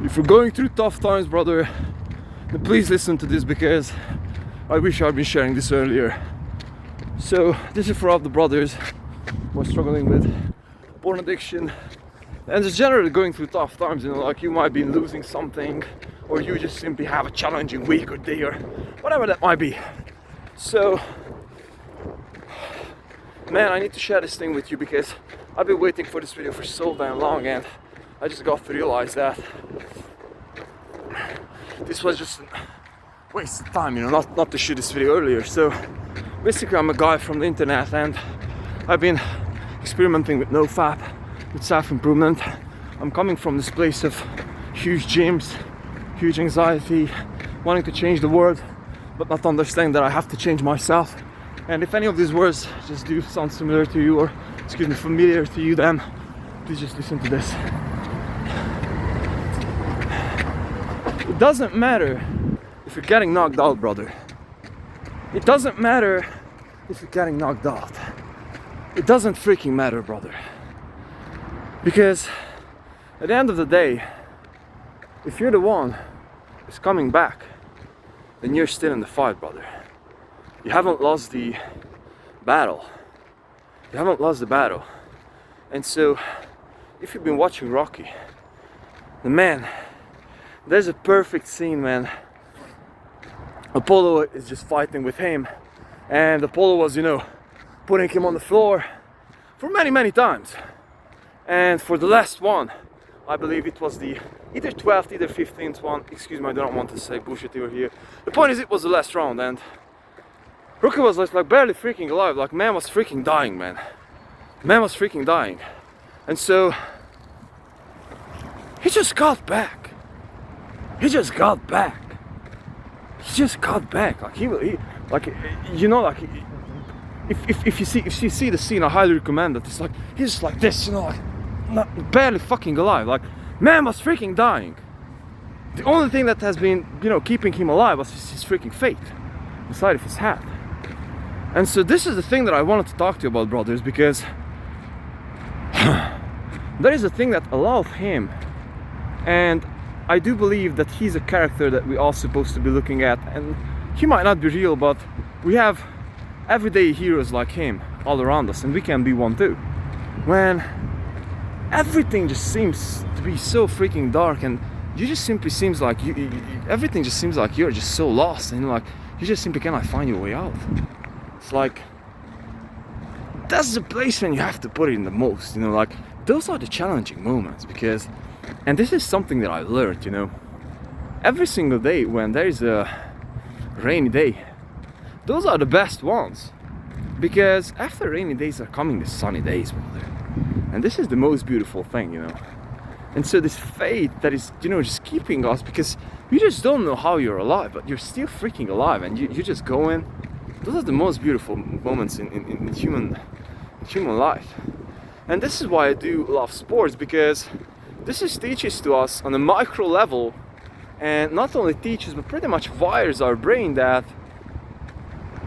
If you're going through tough times, brother, then please listen to this, because I wish I'd been sharing this earlier. So this is for all the brothers who are struggling with porn addiction and just generally going through tough times, you know, like you might be losing something, or you just simply have a challenging week or day or whatever that might be. So man, I need to share this thing with you because I've been waiting for this video for so damn long, and I just got to realize that this was just a waste of time, you know, not to shoot this video earlier. So basically I'm a guy from the internet, and I've been experimenting with NoFap, with self-improvement. I'm coming from this place of huge gyms, huge anxiety, wanting to change the world, but not understanding that I have to change myself. And if any of these words just do sound similar to you, or excuse me, familiar to you, then please just listen to this. It doesn't matter if you're getting knocked out, brother. It doesn't matter if you're getting knocked out. It doesn't freaking matter, brother. Because at the end of the day, if you're the one who's coming back, then you're still in the fight, brother. You haven't lost the battle. You haven't lost the battle. And so, if you've been watching Rocky, then man, there's a perfect scene, man. Apollo is just fighting with him, and Apollo was, you know, putting him on the floor for many times. And for the last one, I believe it was the either 12th, either 15th one. Excuse me, I don't want to say bullshit over here. The point is, it was the last round, and Rocky was like barely freaking alive. Like, man was freaking dying, man. Man was freaking dying. And so he just got back. He just got back. He just got back. Like he like, you know, like if you see the scene, I highly recommend it. It's like he's just like this, you know, like barely fucking alive. Like, man was freaking dying. The only thing that has been, you know, keeping him alive was his freaking fate inside of his head. And so this is the thing that I wanted to talk to you about, brothers, because there is a thing that allows him, and I do believe that he's a character that we're all supposed to be looking at. And he might not be real, but we have everyday heroes like him all around us, and we can be one too. When everything just seems to be so freaking dark, and you just simply seems like everything just seems like you're just so lost, and like you just simply cannot find your way out. It's like that's the place when you have to put it in the most, you know, like those are the challenging moments. Because, and this is something that I learned, you know, every single day when there is a rainy day, those are the best ones, because after rainy days are coming the sunny days, brother. And this is the most beautiful thing, you know. And so this faith that is, you know, just keeping us, because you just don't know how you're alive, but you're still freaking alive, and you just go in. Those are the most beautiful moments in human life. And this is why I do love sports, because this is teaches to us on a micro level, and not only teaches but pretty much wires our brain that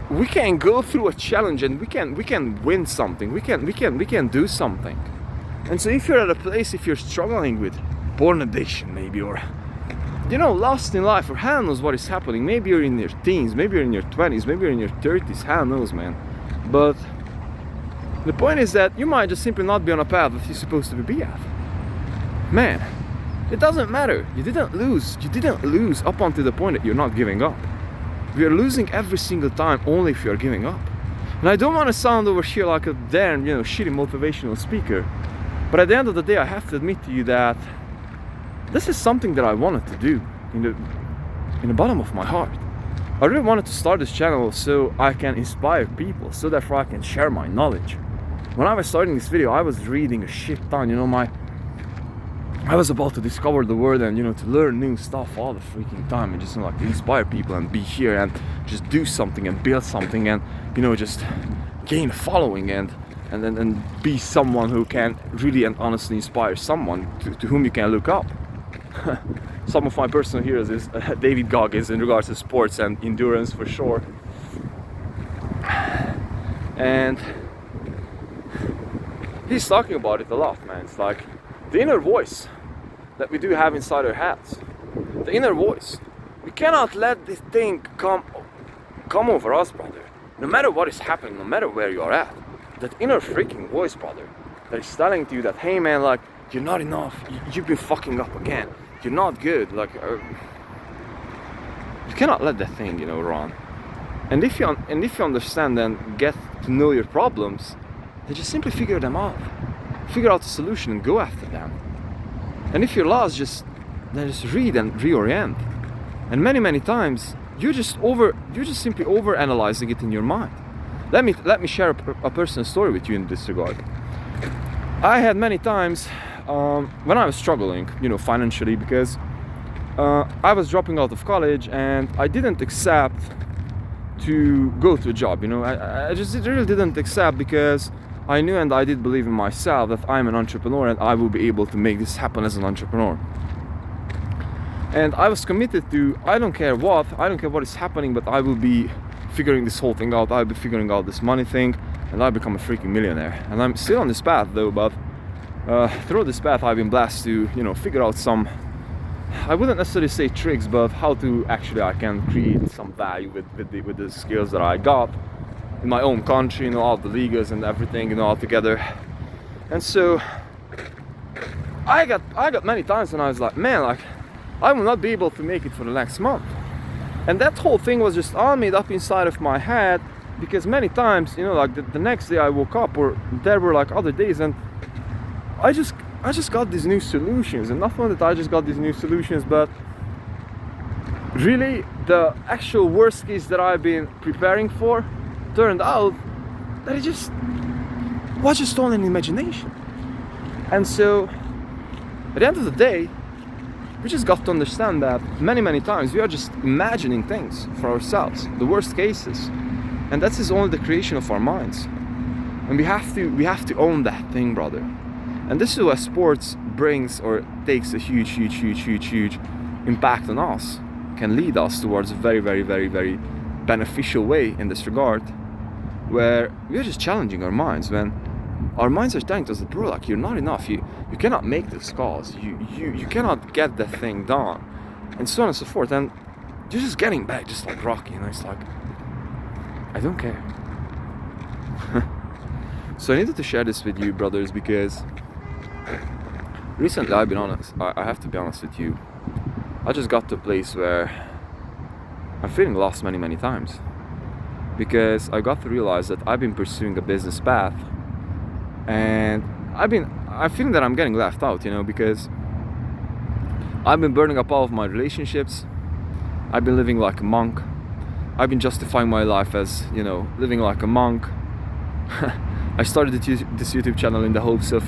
we can go through a challenge and we can win something. We can do something. And so if you're at a place, if you're struggling with porn addiction maybe, or you know, lost in life, or hell knows what is happening, maybe you're in your teens, maybe you're in your 20s, maybe you're in your 30s, hell knows, man. But the point is that you might just simply not be on a path that you're supposed to be at. Man, it doesn't matter. You didn't lose up until the point that you're not giving up. We are losing every single time only if you are giving up. And I don't want to sound over here like a damn, you know, shitty motivational speaker, but at the end of the day, I have to admit to you that this is something that I wanted to do in the bottom of my heart. I really wanted to start this channel so I can inspire people, so therefore I can share my knowledge. When I was starting this video, I was reading a shit ton, you know, I was about to discover the world and, you know, to learn new stuff all the freaking time, and just, you know, like to inspire people and be here and just do something and build something and, you know, just gain a following and be someone who can really and honestly inspire someone to whom you can look up. Some of my personal heroes is David Goggins in regards to sports and endurance for sure. And he's talking about it a lot, man. It's like the inner voice. that we do have inside our heads. The inner voice. We cannot let this thing come over us, brother. No matter what is happening, no matter where you are at. That inner freaking voice, brother, that is telling to you that, hey man, like, you're not enough. You've been fucking up again. You're not good. Like, you cannot let that thing, run. And if you understand and get to know your problems, then just simply figure them out. Figure out the solution and go after them. And if you're lost, just read and reorient. And many times you're just simply overanalyzing it in your mind. Let me share a personal story with you in this regard. I had many times when I was struggling, financially, because I was dropping out of college and I didn't accept to go to a job. I just really didn't accept, because I knew and I did believe in myself that I'm an entrepreneur and I will be able to make this happen as an entrepreneur. And I was committed to, I don't care what is happening, but I will be figuring this whole thing out. I'll be figuring out this money thing and I'll become a freaking millionaire. And I'm still on this path though, but through this path I've been blessed to, figure out some, I wouldn't necessarily say tricks, but how to actually I can create some value with the skills that I got in my own country, all the leagues and everything, all together. And so I got many times when I was like, man, like, I will not be able to make it for the next month. And that whole thing was just all made up inside of my head, because many times, like the next day I woke up, or there were like other days, and I just got these new solutions. And not only that I just got these new solutions, but really the actual worst case that I've been preparing for turned out that it just was just all an imagination. And so at the end of the day, we just got to understand that many times we are just imagining things for ourselves, the worst cases, and that is only the creation of our minds. And we have to own that thing, brother. And this is why sports brings or takes a huge impact on us, can lead us towards a very beneficial way in this regard, where we are just challenging our minds when our minds are telling us that, bro, like, you're not enough, you cannot make this calls, you cannot get that thing done, and so on and so forth. And you're just getting back, just like Rocky, it's like, I don't care. So I needed to share this with you, brothers, because recently I've been honest, I have to be honest with you, I just got to a place where I'm feeling lost many times, because I got to realize that I've been pursuing a business path, and I'm feeling that I'm getting left out, because I've been burning up all of my relationships. I've been living like a monk. I've been justifying my life as, living like a monk. I started this YouTube channel in the hopes of,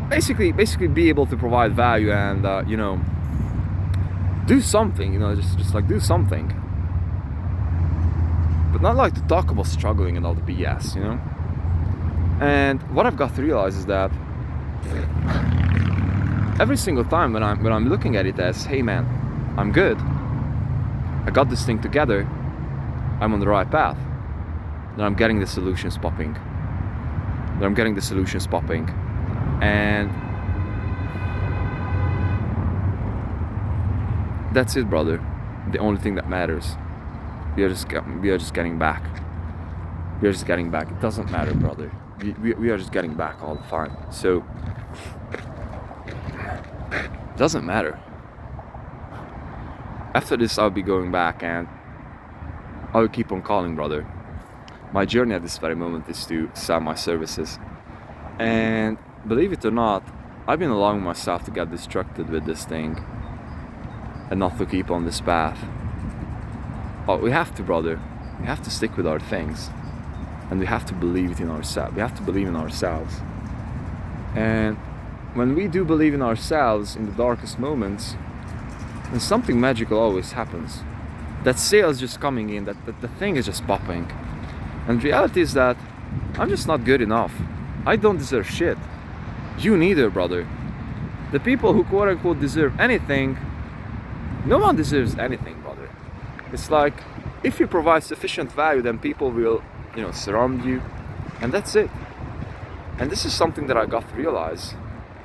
basically be able to provide value and, do something, just like do something. But not like to talk about struggling and all the BS, And what I've got to realize is that every single time when I'm looking at it as, hey man, I'm good, I got this thing together, I'm on the right path, then I'm getting the solutions popping. And that's it, brother. The only thing that matters. We are just getting back. It doesn't matter, brother. We are just getting back all the time. So it doesn't matter. After this, I'll be going back and I'll keep on calling, brother. My journey at this very moment is to sell my services. And believe it or not, I've been allowing myself to get distracted with this thing and not to keep on this path. But we have to, brother. We have to stick with our things. And we have to believe it in ourselves. We have to believe in ourselves. And when we do believe in ourselves in the darkest moments, then something magical always happens. That sale is just coming in, that the thing is just popping. And the reality is that I'm just not good enough. I don't deserve shit. You neither, brother. The people who quote unquote deserve anything, no one deserves anything, brother. It's like, if you provide sufficient value, then people will, surround you, and that's it. And this is something that I got to realize.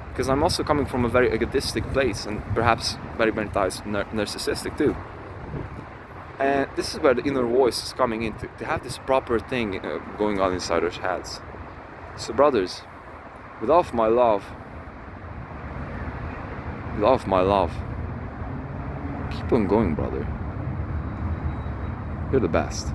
because I'm also coming from a very egotistic place, and perhaps very many times narcissistic too. And this is where the inner voice is coming in to have this proper thing going on inside our heads. So brothers, with all of my love, keep on going, brother. You're the best.